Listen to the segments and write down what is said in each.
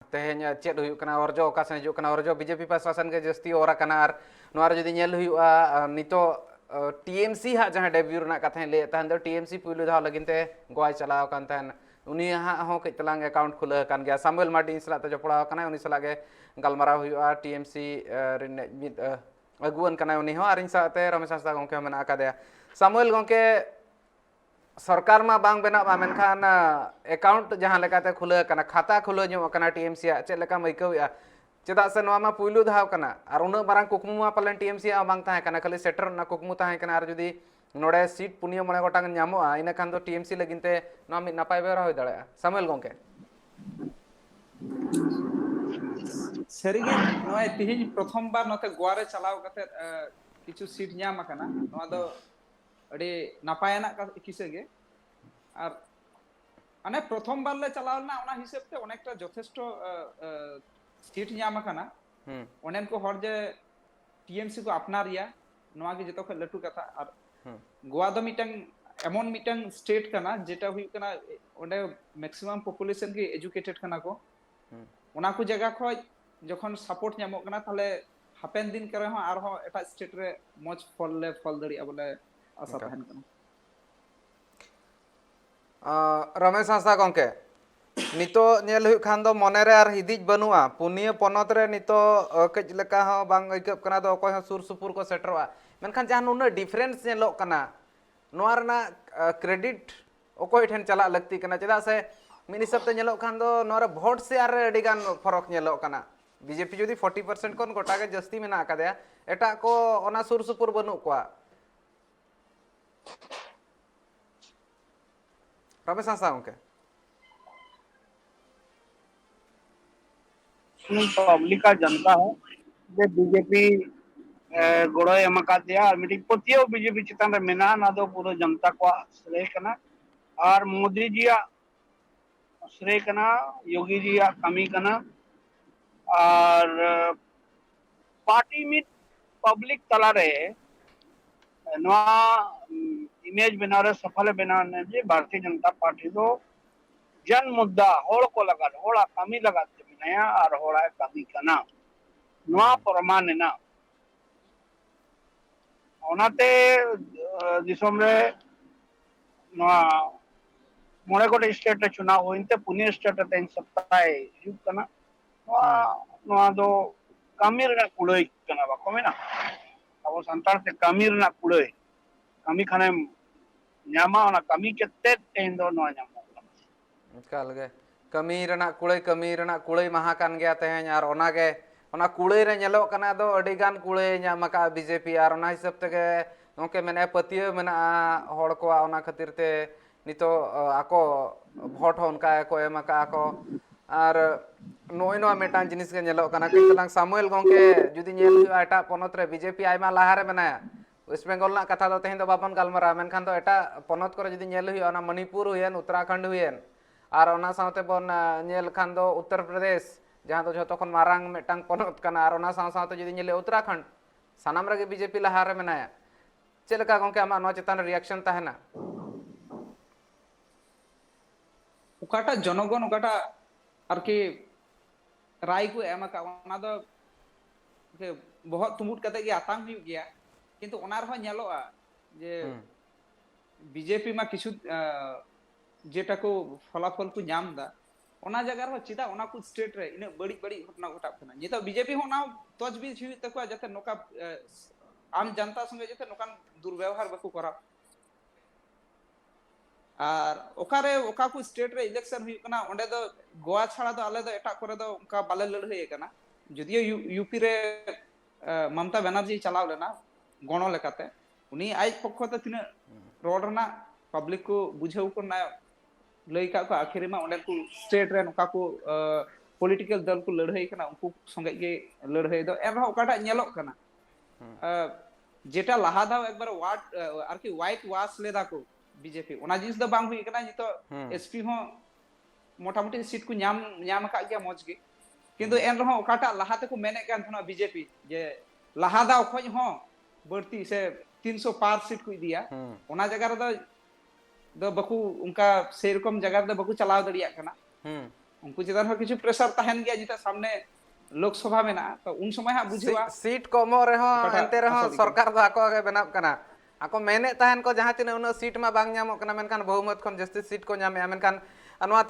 तेहें चेद हुयुक कना ऑर्जो ओका से हिजुक कना ऑर्जो बीजेपी प्रशासन के जस्ती ओरा कना आर नोआर जदि नेल हुयुआ नितो टीएमसी हा जहां डेब्यू रना कथा ले तहन दो टीएमसी पुइलु धाव लगिनते गोवा चलाव कान तहन उनी हा हो कई तलांग अकाउंट खुला कान गया सामुएल मार्टिन सला ते जपड़ा कना उनी सला के गलमाराव हुयुआ टीएमसी मिद अगुवन कना उनी हो आरिन साते रमेश हांसदा गंके मेना कादया सामुएल गंके सरकार मा बांग बेना बा मेनखान अकाउंट जहां लेकाते खुला कना खाता खुला जो कना टीएमसी चेद लेका मैकौया चेदा से नोआ मा पुइलु धाव कना आर उना मारांग कुकमु मा पालन टीएमसी बांग ताहे कना खाली सेटर ना कुकमु ताहे कना आर जुदी नोडे सीट पुनिया मने गोटांग ᱧᱟᱢᱚᱜᱼᱟ ᱤᱱᱟᱹ ᱠᱷᱟᱱ ᱫᱚ टीएमसी लगिनते नोआ मिद नापाय बेरा होय दाᱲेया सामुएल गंके सरीगे नोय तिहिन प्रथम बार नते गोवा रे चलाव कते किछु सीट ᱧᱟᱢ आकना नोआ दो अडी नापायना किसे गे और अने प्रथम बार ले चलावना ओना हिसाब ते अनेकटा যথেষ্ট सीट ᱧᱟᱢ आकना ओनेन को हर जे टीएमसी को अपनारिया नोआ गे जतो ख लटू कथा और गोवा दो मिटंग एमन मिटंग स्टेट कना जेटा हुई कना ओंडे मैक्सिमम पॉपुलेशन की एजुकेटेड कना को ओना को जगह खो जखन सपोर्ट ᱧᱟᱢᱚᱜ कना ताले हापेन दिन करे हो आर हो एटा स्टेट रे मज फल दरिया बोले आशा तहन कना रमेश हांसदा गंके नितो नेल हुई खान दो मने रे आर हिदिज बनुआ पुनिया पनत रे नितो कज लेका हो बांग इकब कना दो अकोय हो सुर सुपुर को सेटरवा मेनखान जहां नुना डिफरेंस नेलो कना नोआ रना क्रेडिट अकोय ठेन चला लगती कना चेदा से मिन हिसाब ते नेलो खान दो नोरा वोट से आर अडी गान फरक नेलो कना बीजेपी जुदी 40% कोन गोटा के जस्ती मेना कादया एटा को ओना सुर सुपुर बनु कोआ रमेश हांसदा गंके पब्लिक का जनता है जे बीजेपी गोड़ो एमका दिया और मीटिंग पतियो बीजेपी चितान रे मेना ना दो पूरा जनता को श्रेय कना और मोदी जी श्रेय कना योगी जी कमी कना और पार्टी में पब्लिक तला रहे नवा इमेज बना रहे सफल बना जे भारतीय जनता पार्टी दो जन मुद्दा होड़ को लगा होड़ा कमी लगाते नया और होड़ा कमी कना नवा प्रमाण ना ओनाते दिसम रे नवा मोड़े गोटे स्टेट चुनाव होइनते पुणे स्टेट तेन सप्ताह हिजुग कना नवा दो कमी रे कुड़ई कना बाको मेना अब संतार ते कमी रे कुड़ई कमी खाने ᱧᱟᱢᱟ ओना कमी के तेन दो नवा ᱧᱟᱢᱚᱜ कल गे कमी रना कुड़ई महा कान गया तेहें आर ओना गे ओना कुड़ई रे नेलो कना दो अडी गान कुड़ई ᱧᱟᱢ का बीजेपी आर ओना हिसाब तेगे गंके मेने पतियो मेना होड़ को ओना खातिर ते नितो आको भोट हो उनका को एम का को आर नोय नो मेटान जिनिस के नेलो कना के तलांग सामुएल गंके जुदी नेल हुआ एटा पनत रे बीजेपी आइमा लाहा रे मेना वेस्ट बेंगल ना कथा दो तेहें दो बाबन गालमारा मेनखान दो एटा पनत करे जुदी नेल हुआ ओना मणिपुर हुएन उत्तराखंड हुएन और ओना साथे बन नेल खान दो उत्तर प्रदेश जहां तो जतो खन मारांग मेटांग पनत कना और ओना साथे जुदी नेले उत्तराखंड सानाम रे बीजेपी लाहा रे मेनाया चेलका गंके आमा नो चेतान रिएक्शन ताहेना उकाटा जनगण उकाटा आरकी राय को एम का ओना दो के बहुत तुमुट कते गे आतांग हुई गया किंतु ओना रहो नेलोआ जे बीजेपी मा किछु जेटा को फलाफल को नाम दा ओना जगह रो चिदा ओना को स्टेट रे इन बड़ी बड़ी घटना घटा कना जे तो बीजेपी हो ना तजबीज हुई तको जते नोका आम जनता संगे जते नोकान दुर्व्यवहार बको करा और ओकारे ओका को स्टेट रे इलेक्शन हुई कना ओंडे दो गोवा छाड़ा दो आले दो एटा करे दो उनका बाले लड़ाई कना जदियो यूपी रे ममता बनर्जी चलाव लेना गणो लेकाते उनी आज पक्ष ते तिना रोड रना पब्लिक को बुझाव को ना लई का को आखिर में ओंडे को स्टेट रे नोका को पॉलिटिकल दल को लड़ाई कना उनको संगे के लड़ाई दो एन ओकाटा नेलोक कना जेटा लाहा दाव एक बार वार्ड आरकी व्हाइट वाश लेदा को बीजेपी ओना जिस द बांग हुई कना जितो एसपी हो मोटा मोटी सीट को ᱧᱟᱢ का गया मौज के किंतु एन रहो ओकाटा लाहाते को मेने कान थना बीजेपी जे लाहा दाव खोज हो बढ़ती से 300 पार सीट को दिया ओना जगह रे दो बकु उनका सेरकम जगह दो बकु चलाव दरिया कना उनको चितान हो किछु प्रेशर तहन गया जिता सामने लोकसभा में ना तो उन समय हा बुझवा सीट कमो रहो एंते रहो सरकार दो आको आगे बनाव कना आको मेने तहन को जहां तिना उन सीट मा बांग ᱧᱟᱢᱚᱜ कना मेनखान बहुमत खन जस्ती सीट को ᱧᱟᱢᱮ मेनखान नोआ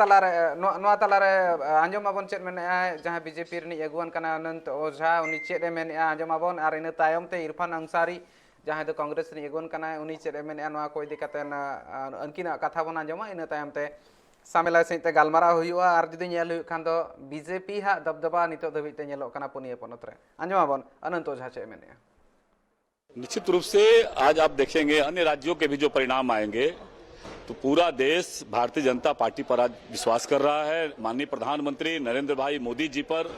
तालारे आंजम आबन चेत मेने जहां बीजेपी रनि अगुवान कना अनंत ओझा उनी चेत ए मेने आंजम आबन आर इन तायम ते इरफान अंसारी जहां दो कांग्रेस रनि अगुवान कना उनी चेत ए मेने नोआ को इदी कते अनकिना कथा बन आंजमा इन तायम ते सामेला सहित गालमारा हुआ और जुदी नेल हुई खान दो बीजेपी हा दबदबा नितो धबिते नेलो कना पुनिया पनत रे आंजम आबन अनंत ओझा चेत मेने। निश्चित रूप से आज आप देखेंगे अन्य राज्यों के भी जो परिणाम आएंगे तो पूरा देश भारतीय जनता पार्टी पर आज विश्वास कर रहा है। माननीय प्रधानमंत्री नरेंद्र भाई मोदी जी पर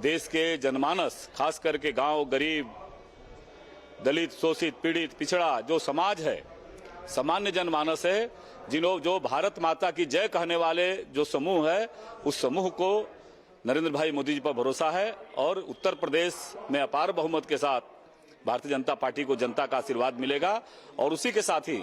देश के जनमानस, खास करके गांव, गरीब, दलित, शोषित, पीड़ित, पिछड़ा जो समाज है, सामान्य जनमानस है, जो भारत माता की जय कहने वाले जो समूह है, उस समूह को नरेंद्र भाई मोदी जी पर भरोसा है और उत्तर प्रदेश में अपार बहुमत के साथ भारतीय जनता पार्टी को जनता का आशीर्वाद मिलेगा। और उसी के साथ ही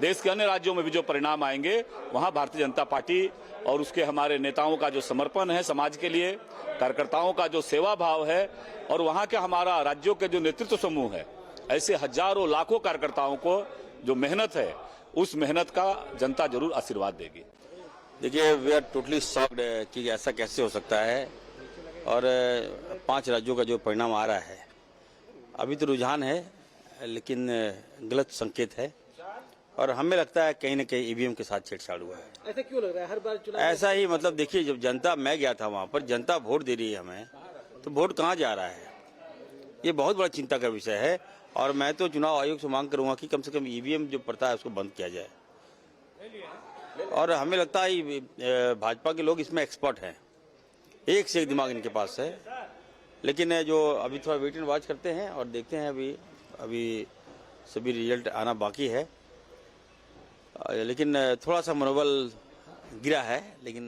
देश के अन्य राज्यों में भी जो परिणाम आएंगे वहां भारतीय जनता पार्टी और उसके हमारे नेताओं का जो समर्पण है समाज के लिए, कार्यकर्ताओं का जो सेवा भाव है और वहां के हमारा राज्यों के जो नेतृत्व समूह है, ऐसे हजारों लाखों कार्यकर्ताओं को जो मेहनत है उस मेहनत का जनता जरूर आशीर्वाद देगी। देखिए, वी आर टोटली शॉक्ड कि ऐसा कैसे हो सकता है और 5 राज्यों का जो परिणाम आ रहा है, अभी तो रुझान है लेकिन गलत संकेत है और हमें लगता है कहीं न कहीं ईवीएम के साथ छेड़छाड़ हुआ है। ऐसा क्यों लग रहा है हर बार चुनाव? ऐसा ही, मतलब देखिए, जब जनता, मैं गया था वहाँ पर, जनता वोट दे रही है हमें, तो वोट कहाँ जा रहा है, ये बहुत बड़ा चिंता का विषय है। और मैं तो चुनाव आयोग से मांग करूंगा कि कम से कम ईवीएम जो प्रथा है उसको बंद किया जाए। और हमें लगता है भाजपा के लोग इसमें एक्सपर्ट हैं, एक से एक दिमाग इनके पास है, लेकिन जो अभी थोड़ा वेट एंड वॉच करते हैं और देखते हैं। अभी सभी रिजल्ट आना बाकी है, लेकिन थोड़ा सा मनोबल गिरा है, लेकिन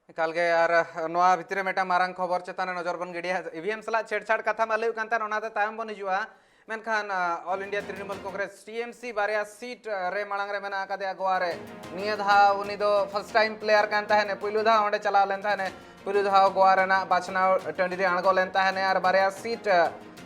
निकाल गए यार नोआ भितरे मेटा मारंग खबर चेतान नजर बन गिडिया ईवीएम सला छेड़छाड़ कथा मा लय कांता ओनाते तायम बन हिजुआ मेनखान all India Trinamool Congress TMC बारिया सीट रे मांग रे मेना कादे गोवा रे निया धा उनी दो फर्स्ट टाइम प्लेयर कांता है ने पुइलु धा ओंडे चला लेंता है ने पुइलु धा गोवा रेना बाचनाव टंडी रे अणगो लेंता है ने यार बारिया सीट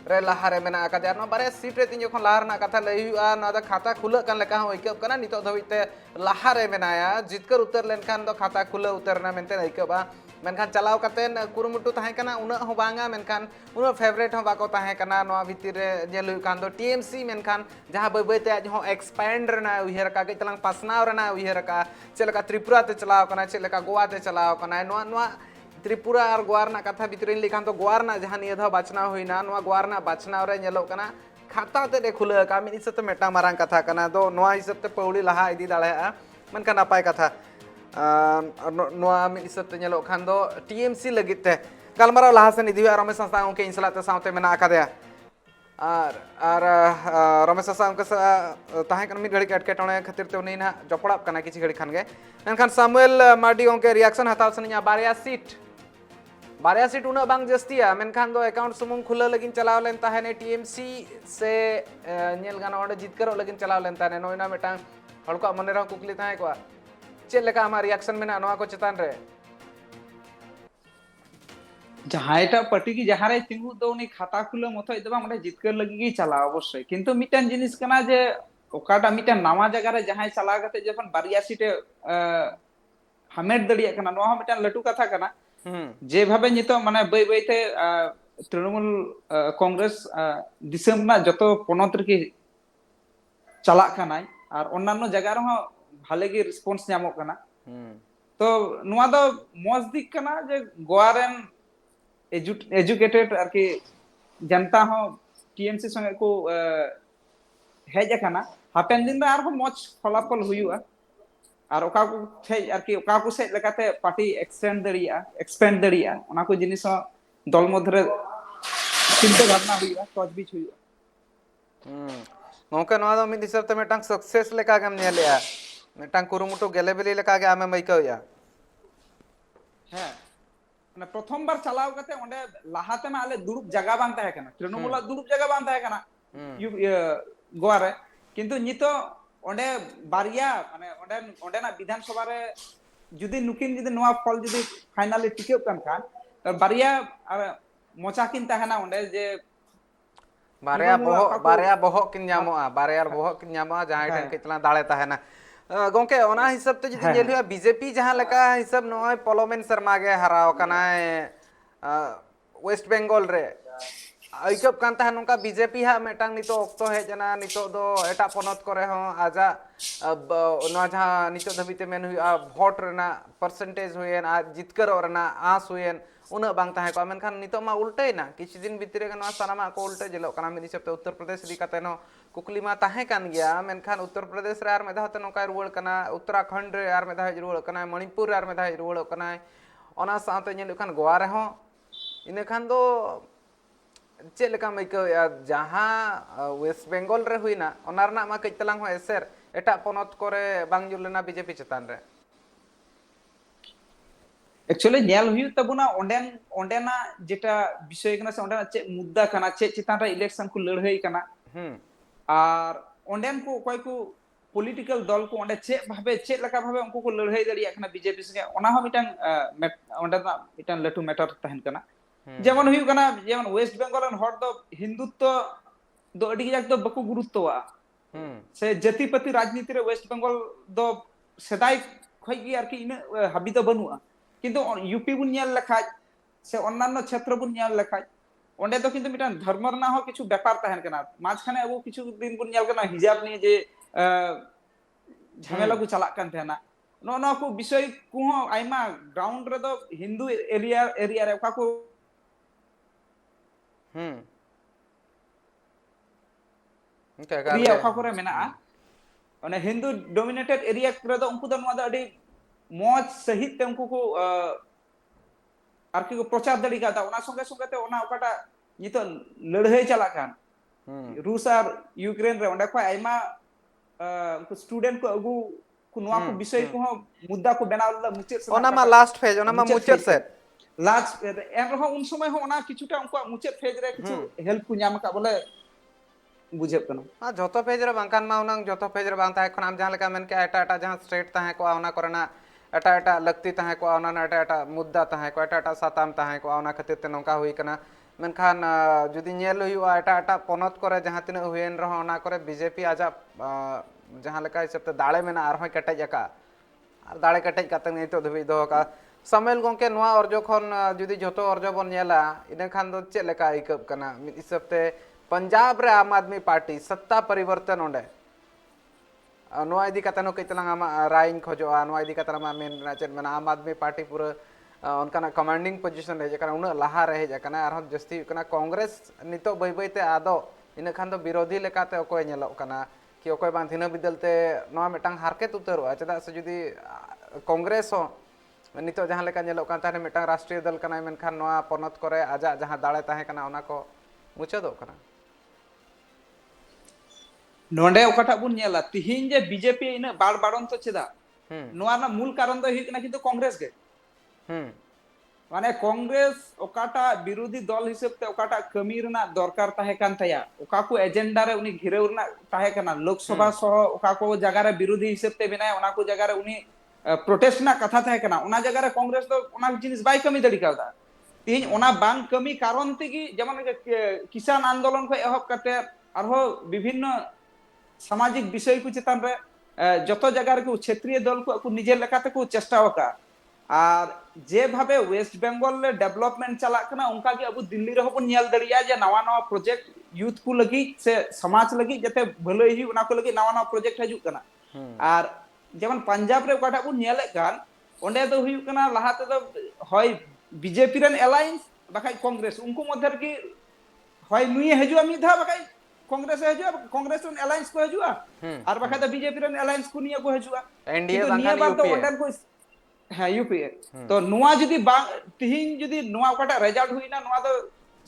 रे लहारे मेना कादे यार नो बारिया सीट रे तीन जखन लहार ना कथा लय हुआ ना दा खाता खुल कान लेका हो इकब कना नितो धबिते लहारे मेनाया जितकर उतर लेनखान दो खाता खुल उतरना मेनते इकबा मेनखान चलाव कतेन कुरुमुटु ताहे कना उना हो बांगा मेनखान उना फेवरेट हो बाको ताहे कना नोआ भितिर रे जेल हुई कान दो टीएमसी मेनखान जहां बय बयते आज हो एक्सपैंड रना उहिर का के तलांग पासनाव रना उहिर का चलका त्रिपुरा ते चलाव कना चलका गोवा ते चलाव कना नोआ नोआ त्रिपुरा और गोवा रना कथा भितर लिखान तो गोवा रना जहां निया धा बाचनाव होइना नोआ गोवा रना बाचनाव रे नेलो कना खाता ते खुले का मिन हिसाब ते मेटा मारांग कथा कना दो नोआ हिसाब ते पौड़ी लहा इदी दाड़ेया मेनखान नापाय कथा नोआ मिन हिसाब ते नेलो खान दो टीएमसी लगित ते गालमाराव लहा सेन इदी रमेश संस्था उनके इंसलाते सावते मेना आकादया और रमेश संस्था उनके ताहे कन मिद घड़ी एटकेटणे खातिर ते उनी ना जपड़ाब कना किछि घड़ी खान गे मेनखान सामुएल मार्डी उनके रिएक्शन हताव सनिया बारिया सीट उना बांग जस्तिया मेनखान दो अकाउंट सुमुंग खुला लगिन चलाव लेन ताहे टीएमसी से नेल गाना ओंडे जितकर लगिन चलाव लेन ताहे नोइना मेटांग हड़को मने रह कुकली ताहे को चेल लेका हमार रिएक्शन में नोआ को चेतान रे जहांटा पार्टी की जहां रे तिंगु दो उनी खाता खुले मथो इदबा मने जितकर लगी की चला अवश्य किंतु मिटन जिनिस कना जे ओकाटा मिटन नामा जगह रे जहां चला गते जखन बारिया सीटे हमेट दड़िया कना नोआ मिटन लटू कथा कना जे भाबे नितो माने बय बयते तृणमूल कांग्रेस दिसम ना जतो पनत रे चला कनाय और अन्यान्य जगह रे भाले गी रिस्पांस ᱧᱟᱢᱚᱜ कना तो नुआ दो मौज दिक कना जे गोवा रेन एजुकेटेड आरकी जनता हो टीएमसी संगे को हेज कना हापेन दिन रे आरो मौज फलाफल हुयुआ और ओका को हेज आरकी ओका को से लेकाते पार्टी एक्सपेंड दड़िया ओना को जिनिस दल मधरे चिंता भावना हुयुआ तजबीज हुयुआ गोके नोआ दो मिद हिसाब ते मेटांग सक्सेस लेका गम नेलेया मेटांग कुरुमुटु गेलेबेली लेका गे आमे मइकौया है माने प्रथम बार चलाव कते ओंडे लाहाते मा आले दुरुप जगह बांग ताहे कना तृणमूल दुरुप जगह बांग ताहे कना गोवा रे किंतु नितो ओंडे बारिया माने ओंडे ना विधानसभा रे जुदी नुकिन जुदी नवा फल जुदी फाइनली टिके kan kan बारिया मोचा किन तहना ओंडे जे बारया बोहक किन ᱧᱟᱢᱚᱜᱼᱟ बारया बोहक किन ᱧᱟᱢᱚᱜᱼᱟ जहां ठन कितना दाड़े तहना गोंके ओना हिसाब ते जुदी नेल हुआ बीजेपी जहां लेका हिसाब नय पलोमेन शर्मा गे हराव कनाय वेस्ट बंगाल रे आइकब कान तहन नोका बीजेपी हा मेटांग नितो ऑक्तो हेजना नितो दो एटा पनत करे हो आजा नवा जहां नितो धबिते मेन हुआ वोट रेना परसेंटेज हुएन आ जितकर रेना आस हुएन उना बांग ताहे को मेनखान नितो मा उल्टे ना किछि दिन भितरे नवा सानामा को उल्टे जेलो कना मिनि सबते उत्तर प्रदेश दी कते नो कुकली मा ताहे कान गया मेनखान उत्तर प्रदेश रे आर मेधा ते नोका रुवल कना उत्तराखंड रे आर मेधा रुवल कना मणिपुर रे आर मेधा रुवल कना ओना साथे नेल खान गोवा रे हो इने खान दो चे लेका मैको जहां वेस्ट बंगाल रे हुइना ओना रना मा कई तलांग हो एसर एटा पनत करे बांग जुलना बीजेपी चेतान रे एक्चुअली नेल हुई तबुना ओंडेना जेटा विषय कना से ओंडेना चे मुद्दा कना चे चितान रे इलेक्शन को लड़ाई कना और ओंडेन को कोई को पॉलिटिकल दल को ओंडे चे भाबे चे लका भाबे उनको को लड़ाई दरिया कना बीजेपी से ओना हो मिटांग ओंडेना मिटांग लटू मैटर तहन कना जेमन हुई कना जेमन वेस्ट बंगाल रन हर दो हिंदुत्व दो अडी जाक दो बको गुरुत्वआ से जातिपति राजनीति रे वेस्ट बंगाल दो सदाई खई आर कि इन हाबी दो बनुआ किंतु यूपी बुन नेल लेखाय से अन्यान्य क्षेत्र बुन नेल लेखाय ओंडे दो किंतु मिटान धर्म रना हो किछु व्यापार तहन कना माझखाने अब किछु दिन बुन नेल कना हिजाब नि जे झमेला को चलाक कान थेना नो को विषय को आइमा ग्राउंड रे दो हिंदू एरिया रे का को एरिया का करे मेना ओने हिंदू डोमिनेटेड एरिया करे दो उनको दो नवा दो अडी मौज सहित ते उनको को आरकी को प्रचार दड़ी का ओना संगे संगे ते ओना ओकाटा नितो लड़ाई चला कान रूस और यूक्रेन रे ओंडे को आइमा उनको स्टूडेंट को अगु को नवा को विषय को मुद्दा को बनावला मुचे ओना मा लास्ट फेज ओना मा मुचे से लास्ट एन रहो उन समय हो ओना किछुटा उनको मुचे फेज रे किछु हेल्प को न्याम का बोले बुझे कनो हां जतो पेज रे बांकान मा उनंग जतो पेज रे बांता एखन आम जहां लेका मेन के एटा जहां स्ट्रेट ताहे को ओना करना एटा लगती ताहे को ओना एटा मुद्दा ताहे को एटा साताम ताहे को ओना खातिर ते नोका हुई कना मेनखान जुदी नेल हुआ एटा पनत करे जहां तिना हुएन रहो ओना करे बीजेपी आजा जहां लेका हिसाब ते दाळे मेना आर होय कटेज आका आर दाळे कटेज काते नितो धबी दो का समेल गोंके नवा अर्जो खन जुदी जतो अर्जो बन नेला इने खान दो चे लेका इकब कना मिद हिसाब ते पंजाब रे आम आदमी पार्टी सत्ता परिवर्तन ओंडे नवा इदी कतनो कइतलांग आमा राइन खोजोआ नवा इदी कतरा मा मेन चेन मेना आम आदमी पार्टी पूरा उनका कमांडिंग पोजीशन रहे जकना उन लाहा रहे जकना आर जस्ती कना कांग्रेस नितो बय बयते आदो इन खान दो विरोधी लेकाते ओकोय नेलो कना कि ओकोय बां थिना बिदलते नवा मेटांग हारकेत उतरवा चदा से जुदी कांग्रेस हो नितो जहां लेका नेलो कान ताने मेटांग राष्ट्रीय दल कना मेनखान नवा पनत करे आजा जहां दाळे ताहे कना ओना को मुचदो कना नोंडे ओकाटा बुन नेला तिहिन जे बीजेपी इन बाड़ बाड़न तो चेदा नोआ ना मूल कारण दो हिकना किंतु कांग्रेस के माने कांग्रेस ओकाटा विरोधी दल हिसाब ते ओकाटा कमी रना दरकार ताहे कान तया ओका को एजेंडा रे उनी घिरेव रना ताहे कना लोकसभा सह ओका को जगह रे विरोधी हिसाब ते बिनाय ओना को जगह रे उनी प्रोटेस्ट ना कथा ताहे कना ओना जगह रे कांग्रेस तो ओना जिनिस बाय कमी दड़ी कादा तिहिन ओना बांग कमी कारण तिगी जेमन किसान आंदोलन को एहब करते आरो विभिन्न सामाजिक विषय को चितान रे जतो जगह रे क्षेत्रीय दल को निजे लेकाते को चेष्टा होका और जे भाबे वेस्ट बंगाल ले डेवलपमेंट चला कना उनका के अब दिल्ली रे होबन नेल दरिया जे नवा नवा प्रोजेक्ट यूथ को लगी से समाज लगी जते भलई ही उना को लगी नवा नवा प्रोजेक्ट हजू कना और जेमन पंजाब रे ओकाटा बुन नेले कान ओंडे दो हुयु कना लाहाते दो होय बीजेपी रन अलायंस बाकाय कांग्रेस उनको मध्य की होय नुई हजू मिधा बाकाय कांग्रेस हजू कांग्रेस रन अलायंस को हजू और बाकाय द बीजेपी रन अलायंस को निया को हजू एनडीए बांकान यूपी हाँ यूपी तो नुआ जुदी तिहिन जुदी नुआ ओकाटा रिजल्ट हुईना नुआ दो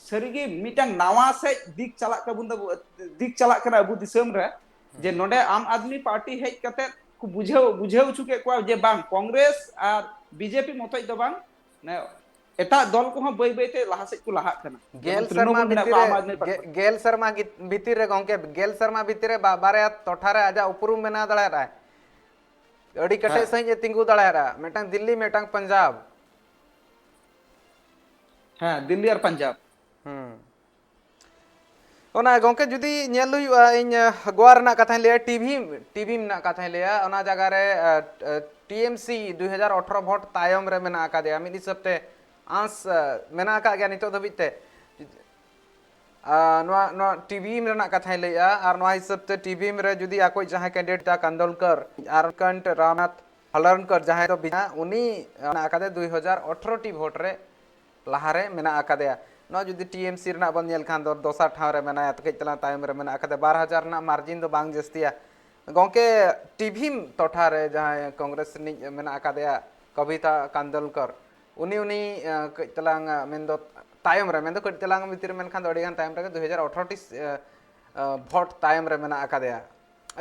सरीगी मिटांग नावा से दिक चला कबुन दो दिक चला कना अबु दिसम रे जे नोडे आम आदमी पार्टी हेज कते को बुझेउ चुके को जे बांग कांग्रेस और बीजेपी मतय दो बांग ने एटा दल को बय बयते लाहा से को लाहा कना गेल शर्मा भीतर रे गंके गेल शर्मा भीतर रे बारे तोठारे आजा उपरुम मेना दळे राय अड़ी कटे सही तिंगु दाड़ा मेटांग दिल्ली मेटांग पंजाब हाँ दिल्ली और पंजाब ओना गोंके जुदी नेल हुआ इन गोवा रना कथा ले टीवी में कथा ले ओना जगह रे टीएमसी 2018 वोट तायम रे मेना का दे मिद हिसाबते आंस मेना का गया नितो धबिते नो टीवी में रना कथा ले और नो हिसाबते टीवी में रे जुदी आको जहां कैंडिडेट कंदोलकर आर कंट रामनाथ हलरनकर जहां तो बिना उनी ना का दे 2018 टी वोट रे लहारे मेना का दे नो जुदी टीएमसी रना बन नेल खान दो दोसर ठाव रे मेना त कई तला तायम रे मेना का दे 12000 ना मार्जिन दो बांग जस्तिया गोंके टीवी टोठा रे जहां कांग्रेस नि मेना का दे कविता कांदोलकर उनी उनी कई तलांग मेन दो तायम रे मेन दो कई तलांग मितिर मेन खान दो अडिगान तायम रे 2018 टी वोट तायम रे मेना का दे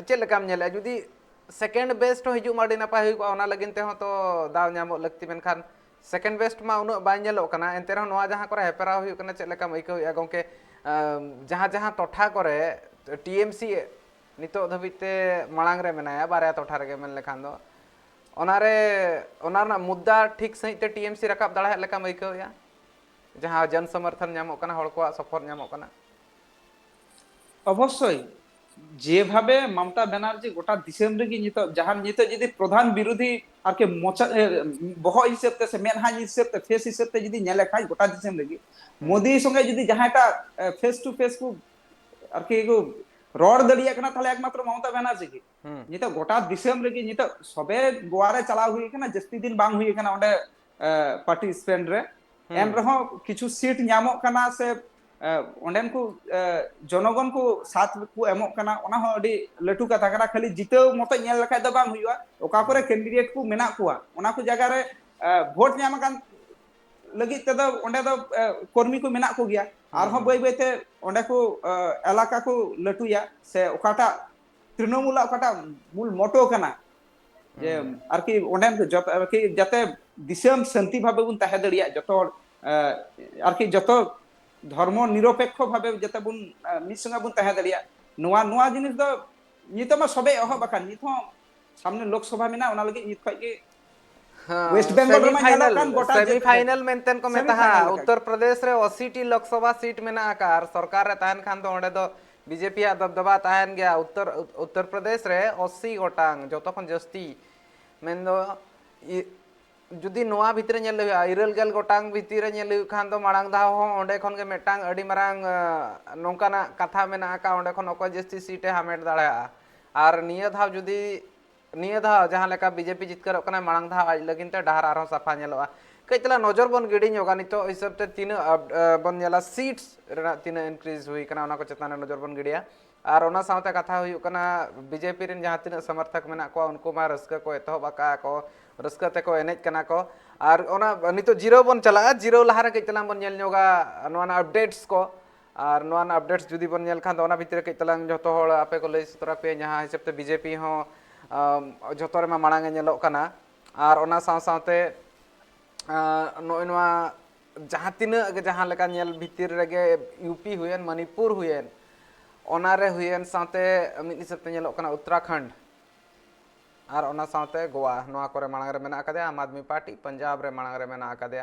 चे लेकाम नेले जुदी सेकंड बेस्ट हिजु माडी नापाय हुई को ओना लगिन ते हो तो दाव न्यामो लगती मेन खान सेकंड बेस्ट मा उन बाइलो एंते जहाँ को हेपरा होना चेका ऐका गोंके जहाँ जहाँ टोठा को टीएमसी नित धाबीते मांग रे मेनाया बारे टोठा रे मेन लेखान दो मुद्दा ठीक सही ते टीएमसी रकाब दाड़ा लेका ऐका जहाँ जन समर्थन नामो हड़ को सफर नामो अवश्य जे भावे ममता बनर्जी गोटा दिसम रेगी नितो जहां नितो जदी प्रधान विरोधी आर के मोचा बहो हिसाबते से मेनहा हिसाबते फेस हिसाबते जदी नेले खाय गोटा दिसम रेगी मोदी संगे जदी जहांटा फेस टू फेस को आर के को रोड दड़िया कना थाले एकमात्र ममता बनर्जी की नितो गोटा दिसम रेगी नितो सबे गोवा रे चला हुई कना जस्ती दिन बांग हुई कना ओंडे पार्टिसिपेंट रे एन रहो किछु सीट न्यामो कना से ओंडेन को जनगण को साथ को एमो कना ओना हो अडी लटू कथा कना खाली जितेव मतो नेल लखाय द बांग हुआ ओका करे कैंडिडेट को मेना कुआ ओना को जगह रे वोट न्याम कान लगी ते दो ओंडे दो कर्मी को मेना को गया आर हो बय बयते ओंडे को इलाका को लटुया से ओकाटा तृणमूल ओकाटा मूल मोटो कना जे आर की ओंडेन को जत आर की जते दिसम शांति भाबे बुन ताहे दड़िया जतो आर की जतो धर्म निरपेक्ष भावे जते बुन मिद संगे बुन ताहे दड़िया नुआ जिनिस दो नितो मा सबे अह बाकान नितो सामने लोकसभा मेना ओना लगे नित खाय के वेस्ट बेंगल रे सेमीफाइनल मेंटेन को मेता उत्तर प्रदेश रे 80 टी लोकसभा सीट मेना आकार सरकार रे ताहन खान तो ओंडे दो बीजेपी आ दबदबा ताहन गया उत्तर प्रदेश रे 80 गोटांग जतो खन जस्ती मेन दो जुदी नोआ भितरे नेल इरल गेल गोटांग भितरे नेल खान दो मांग दा हो ओंडे खन के मेटांग अडी मारांग नोंकाना कथा मेना का ओंडे खन अको जस्ती सीटे हामेट दाड़ा आर निया धाव जुदी निया धाव जहां लेका बीजेपी जितकर कना मांग धाव आज लगिन ते डहार आरो सफा नेलवा कइतला नजर बन गिडी जोगा नितो हिसाब ते तीन बन नेला सीट्स रेना तीन इंक्रीज हुई कना ओना को चेताना नजर बन गिडिया और ओना सावते कथा हुई कना बीजेपी रिन जहां तीन समर्थक मेना को उनको मा रस्का को एतो बाका को रस्का ते को एनेज कना को और ओना नितो जीरो बन चला जीरो लहारे कइतला बन नेल जोगा नोना अपडेट्स को और नोना अपडेट्स जुदी बन नेल खान ओना भितरे कइतला जतो होड़ आपे को लई सतरा पे जहां हिसाब ते बीजेपी हो जतो रे मा मांगे नेलो कना और ओना सावते नोइनवा जहां तीना जहां लेका नेल भितिर रेगे यूपी हुयन मणिपुर हुयन ओनारे हुयन साथे मिद हिसाब ते नेलो कना उत्तराखंड और ओना साथे गोवा नोआ करे मांग रे मेना आकादे आम आदमी पार्टी पंजाब रे मांग रे मेना आकादे